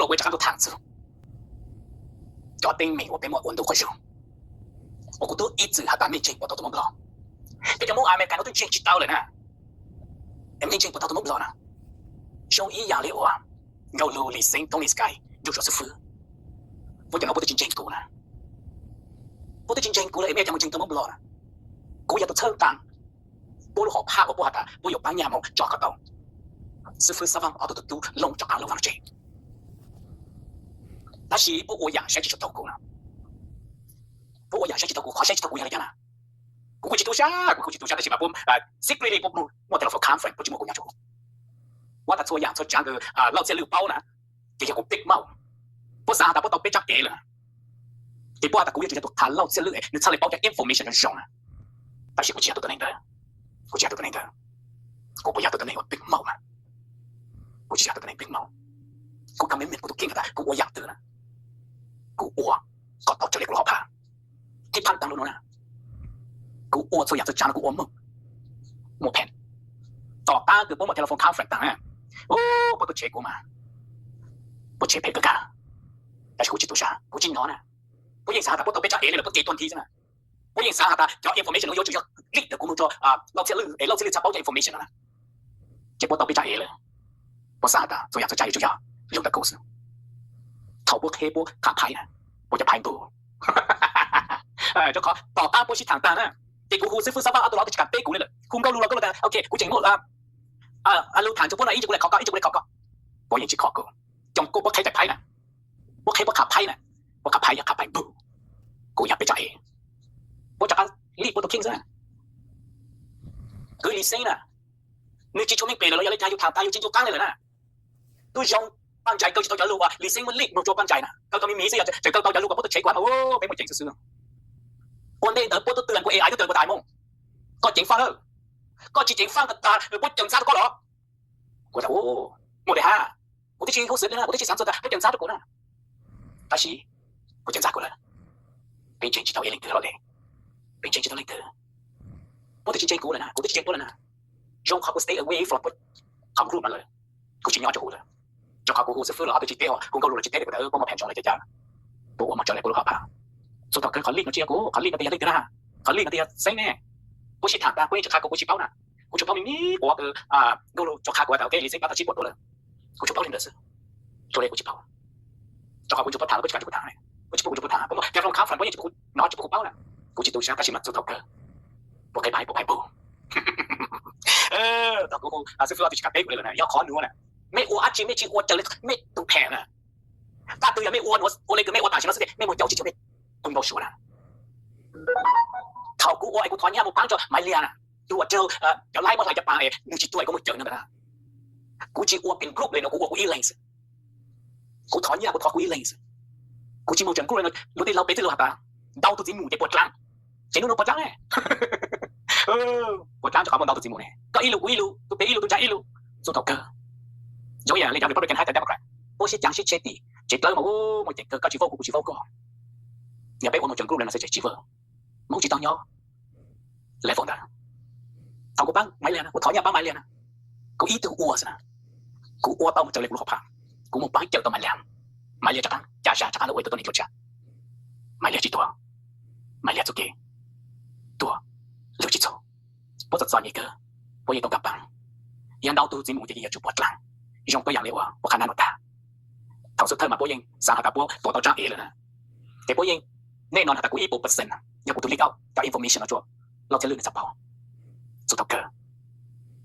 了我这样都躺着，就顶面我俾我温度开始，我估都一直还把面镜我到怎么不了，别就冇阿妹干到都镜知道了呢，面镜不到怎么不了呢，像一样的我，我努力生动的 sky 就说是负，我就我不得镜过呢，我得镜过了，面镜我镜怎么不了呢，กูอยากตัวเชิงตังกูรู้ขอภาคกูหัดกูอยู่ปัญญามองจอกระตอง是分三方เอาตัวตู้ลงจากอ่างลงฝั่งเจ但是不我养先去照顾了不我养先去照顾好先去照顾อย่างไรกันนะกูคุยตัวช้ากูคุยตัวช้าแต่สิมาปุ๊บsecretly ปุ๊บว่าแต่เรา for conference ปุ๊บจิโมกูอยากจูว่าแต่ตัวอย่างตัวจังเราจะลืมเป้านะจะยังกูปิ๊กเมาปุ๊บสาแต่ปุ๊บต้องไปจับเกลือแต่ปุ๊บแต่กูอยากจะตัวทันเราจะลืมนึกทะเลเป้าจะ information 很凶啊但是我知道的那个，我知道的那个，我不要的那个 big 猫嘛，我知道的那个 big 猫，我根本没我都见过他，我要的呢，我到这里我好怕，ที่พันตังรู้นะกูอ้วนตัวอย่างจะจานกูอ้วนมึงโมเพนต่อตาคือพวกมาเทเลโฟนคอนเฟรนต์ต่างโอ้พวกตัวเช็คกูมาพวกเช็คเพจกันแต่กูจิตตัวช้ากูจิตน้อยนะพวกยังสาแต่พวกตัวไปจ่าเอเลยพวกเกย์ตัวทีใช่ไหม我认识下，叫 information 我要就要列的，我们做老铁路，老铁路查包就 information 啦。结果到被炸嘢了，我啥的，做样子炸嘢就要用的故事，头部黑波卡牌呢，我就排布，就講ต่อต้าน波士坦單啦，結果護士夫三番阿杜老就講背股嚟啦，คุณก็รู้แล้วก็รู้แต่โอเคกูเจ๋งหมดละรู้ฐานจะพูดอะไรอีกจะกูเลยขอก็อีกจะกูเลยขอก็我認識ขอกูจงกูบ่ใครแต่ไพ่นะบ่ใครบ่ขับไพ่นะบ่ขับไพ่อยากขับไพ่บูกูอยากไปจ่าย我จะรีบตัวคิงซะคือลิเซ่น่ะนึกจิตชมิงเปรย์เลยยังเลยใจอยู่ทางตายอยู่จิตอยู่กลางเลยนะดูยองปังใจก็จะต้องจะรู้ว่าลิเซ่มันรีบมันโจปังใจน่ะก็ต้องมีสิจะต้องจะรู้ว่าพวกตัวเช็คว่าโอ้ไม่หมดเจ๋งซื่อๆคนเดินพวกตัวเตือนพวก AI ก็เตือนพวกตายมงก็เจ๋งฟังเลยก็จิตเจ๋งฟังกับตาพวกเจ๋งซาตัวก็หรอกูจะโอ้หมดเลยฮะกูที่ชี้เขาเสือเลยนะกูที่ชี้สามสุดอะพวกเจ๋งซาตัวกูนะแต่ชี้กูเจ๋งซากูเลยเป็นเจ๋งจิตเอาเองเลยเลยเป็นเจนจิตอะไรเธอพวกที่เจนกูเลยนะกูที่เจนกูเลยนะยงเขากู stay away from คำรูปมาเลยกูชิมยอดจะกูเลยจงเขากูจะฟื้นหรอตัวจิตเดียวกูก็รู้เลยจิตเดียวแต่พวกมาแผ่นจงอะไรจะจ้าพวกมาจงอะไรกูรู้ข่าวผ่าสุดท้ายเขาลีกมาเชียร์กูเขาลีกมาตีอะไรกันนะเขาลีกมาตีเซ็งแน่กูชิถามตากูจะฆ่ากูชิเป้านะกูชิเป้ามีกูว่ากูรู้จะฆ่ากูแต่โอเคลิซ่าตัดชิปปวดตัวเลยกูชิเป้าลินเดอร์สตัวเล็กกูชิเป้าจงเขากูจะปวดทางกูจะการจะปวดทางเลยกูชิเป้ากูจะปวดทางผมบอกแกลองข้ามฝันกูยังจะกูนอนจะกูเป้านะกูจิตตัวช้าก็ชิมัดสุดท้ายพวกไอ้ไพ่พวกไอ้ปูแต่กูซื้อฟิลล์ติดกับเป๊กเลยนะยอดคอหนูนะไม่อ้วนอาชีไม่ชิอ้วนจะเลยไม่ตุ้งแผ่นะถ้าตัวยังไม่อ้วนอ้วนเลยคือไม่อ้วนตายชิมัดสุดไม่หมดเจ้าจิตจะไม่ตุ้งโดชัวนะเขากูอ้วนไอ้กูถอนยามึงปังจนไม่เลียนะตัวเจอเดี๋ยวไล่มาไหลจะปาเองมึงจิตตัวไอ้กูไม่เจอนั่นนะกูจิอ้วนเป็นกรุ๊ปเลยนะกูอ้วนกูอีเลนส์กูถอนยากูถอนกูอีเลนส์กูจิโมจังกรุ๊ปเลยนะรู้ที่เราไปที่เราหาตาเดาตัวจีมูจะปวดกลางเจนูโนปวดกลางแน่ปวดกลางจะขอมันเดาตัวจีมูแน่ก็อีลูกูอีลูตัวเปอีลูตัวใจอีลูสุดท้ายก็ย้อยอย่างเลยจะเอาไปเป็นให้แต่เดโมแครตโอ้ชิจังชิเชติเจตเลยมาโอ้ไม่เจตก็จีโฟกูจีโฟก็อย่าไปวนมาจนกรุ๊ปเลยนะเสียจีโฟมึงจีต้องย่อเลยฝนด่าเอากูปังไม่เลยนะกูถอนยาปังไม่เลยนะกูอีตัวอ้วนสินะกูอ้วนเป้ามันจะเลยกูขอพังกูมึงปังเจอตัวไม่เลยไม่เลยจะปังจ่าจะปังเอาไว้ตัวนี้จุดจ้าไม่เลยจีตัวไม่เรียกตัวเก่งตัวเลือกจิตโซ่พอจะสอนอีกพอยังต้องกลับบังยังเดาตัวจีมูจะยังจุดปวดหลังยงตัวอย่างเลยว่าขนาดนั้นตาเท่าสุดเธอมาพอยังสร้างหาตาพวกตัวต่อจ้างเอเลยนะแต่พอยังแน่นอนหาตากูอีโป%นะยังกูตัวเล็กเอาจากอินโฟมิชันมาจ้วเราจะเลือกในจับเป้าสุดท้าย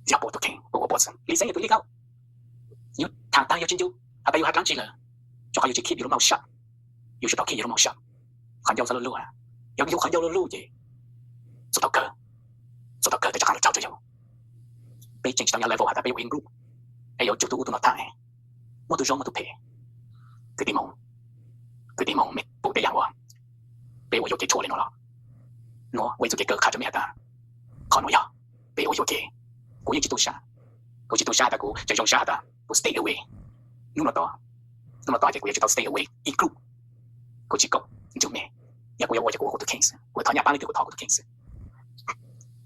อย่าปวดตัวเก่งปวด%ลิซ่าอยู่ตัวเล็กเอาอยู่ทางตาอยู่จริงอยู่หาตาอยู่หักหลังจริงเลยจะเขาอยู่ที่คิดอยู่รู้เมาชัดอยู่ชุดต่อคิดอยู่รู้เมาชัดขันยาวสลัดลู่นะยังอยู่ขันยาวลู่จีสุดท้ายแต่จะขันเราเจ้าจะอยู่ไปจริงจังยังเลเวลหาแต่ไปอยู่อินกรุ๊ปไอ้ยอจุดตัวตัวหน้าตาเนี่ยมันตัวจงมันตัวเพคือดีมองไม่ปุ๊บไปอย่างวะไปว่าอยู่ที่ชัวร์เลยเนาะเนาะวันสุดที่เกิดขาดจะไม่หาตาขอหนูยาไปว่าอยู่ที่กูยังจิตตัวชาแต่กูจะจงชาแต่กู stay away นู่นมาต่อจะกูยังจะต้อง stay away อีกกรุ๊ปกูจิกก็จุ่มเนี่ยอย่ากูจะกูตัว kings กูถอนยาบ้านนี่คือกูถอนกูตัว kings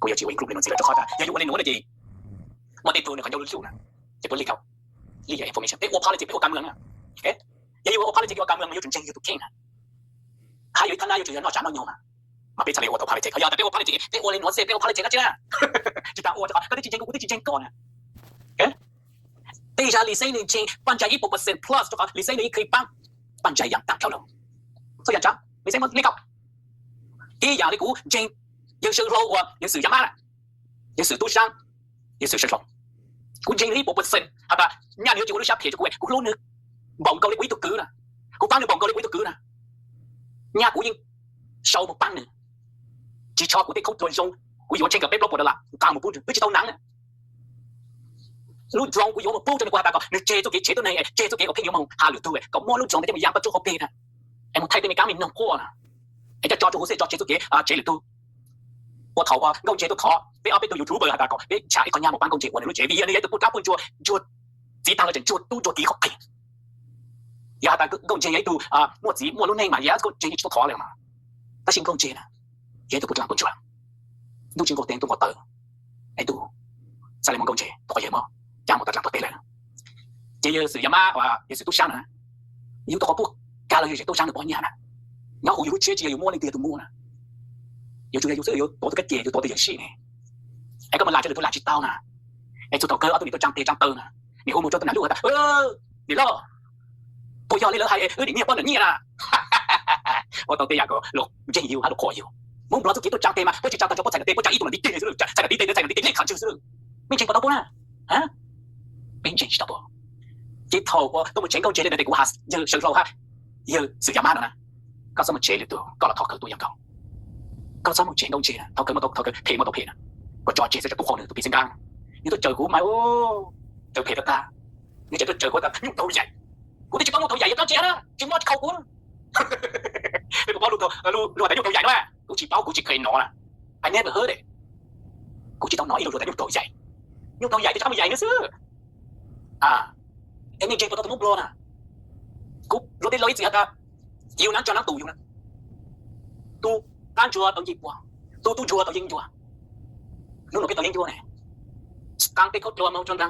กูอยากจะวิ่งกลุ่มเลยนนสิเราจะขอแต่อย่าอยู่วันในนู้นเลยจีมันติดตัวเนี่ยเขาจะรู้นะจะพูดเรื่องเขาเรื่อง information เอ้ยว่า politics เอ้ยว่าการเมืองนะเอ๊ะ politics 嘅話，咁樣要真正要讀經啊，還有一攤啦，要做人攞賺攞用啊，嘛俾出嚟我讀 politics，係啊，俾我 politics，俾我嚟攞寫，俾我 politics 嗰啲啦，就但我就話嗰啲戰爭嗰啲戰爭講啊，地下你死你錢100% plus 就話你死你可以幫人打交流，所以人講你死我呢個，一樣你估真有時候我有時幹嘛啦，有時都傷，有時失控。กูจริงนี่100%apa nhà nếu chúng nó sắp hết choกูluôn nữa bỏng câu lấy quý tục cứ nèกูbán được bỏng câu lấy quý tục cứ nè nhàกูยังsau một bán nữa chỉ choกูthấy không tuần xongกูdùng trên cái bếp lốp một là càng một bút với chỉ tao nắng nè lúc trongกูdùng một bút cho nó qua ta có nếu chơi tôi này chơi tôi cái ok nhưng mà hà lửa tôi có mua lúc trong để mình giam bắt chỗ ok nè em thay tên mình cá mình nông khô nè em cho tôi sẽ cho chơi tôi cái chơi lửa tôi 我頭啊，公姐都考，俾我俾到 YouTuber 大個，俾查一個廿冇班公姐，我哋都 JB 啊，你喺度搬家搬做子彈嗰陣做都做幾個係，呀但公姐喺度啊，摸子摸到靚埋，而家個姐都考嚟嘛，但係公姐啊，喺度搬家搬做啊，都轉個頂都我得，喺度，細你問公姐多嘢麼？也冇得兩個地嚟啦，這有時阿媽話有時都生啊，要多個家裏有時都生到半年啦，然後要車子又摸你哋都摸啦。有時有多啲嘅嘢，要多啲人先嘅。誒咁啊，爛咗你都爛住刀啦。誒做頭哥，我都你都爭地爭刀啦。你好冇做得難碌啊？你咯，不要你咯係，你幫人呢啦。我到底有個六正要喺度過要，冇唔攞咗幾多爭地嘛？不如爭到咗不齊嘅地，不爭呢度嚟啲地嚟咗，齊啲地齊啲地，你看就是，邊錢過到半啦？啊？邊錢到半？幾頭喎都冇錢夠借你哋估下，要上路下，要食廿萬啦。搞什麼借你都搞到頭殼都一嚿。搞什麼錢都借啦，頭佢皮我都皮啦，個再借就都可能都變成間，你都做股買喎，就皮得得，你就都做嗰個用到人，我哋只講用到人要多借啦，只攞扣股，你個包攞到攞嚟用到人啦，股市包股市可以攞啦 ，I never heard it，股市當攞攞嚟用到人，用到人就咁人嘅事，啊，你借嗰度都冇攞啦，股攞啲攞啲字啊，要難就難度用啦，都。單做到業喎，都做到應做啊！你攞幾多應做呢？當地嗰做冇做得，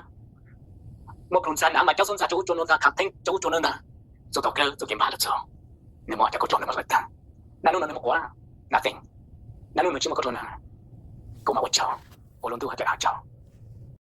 冇同曬，咪交通曬做做得，客廳做做得，做到嘅做幾萬就做，你冇就嗰做你冇得，嗱你冇講啦 ，nothing，嗱你冇知冇嗰做啦，咁咪我做，我諗都係在下做。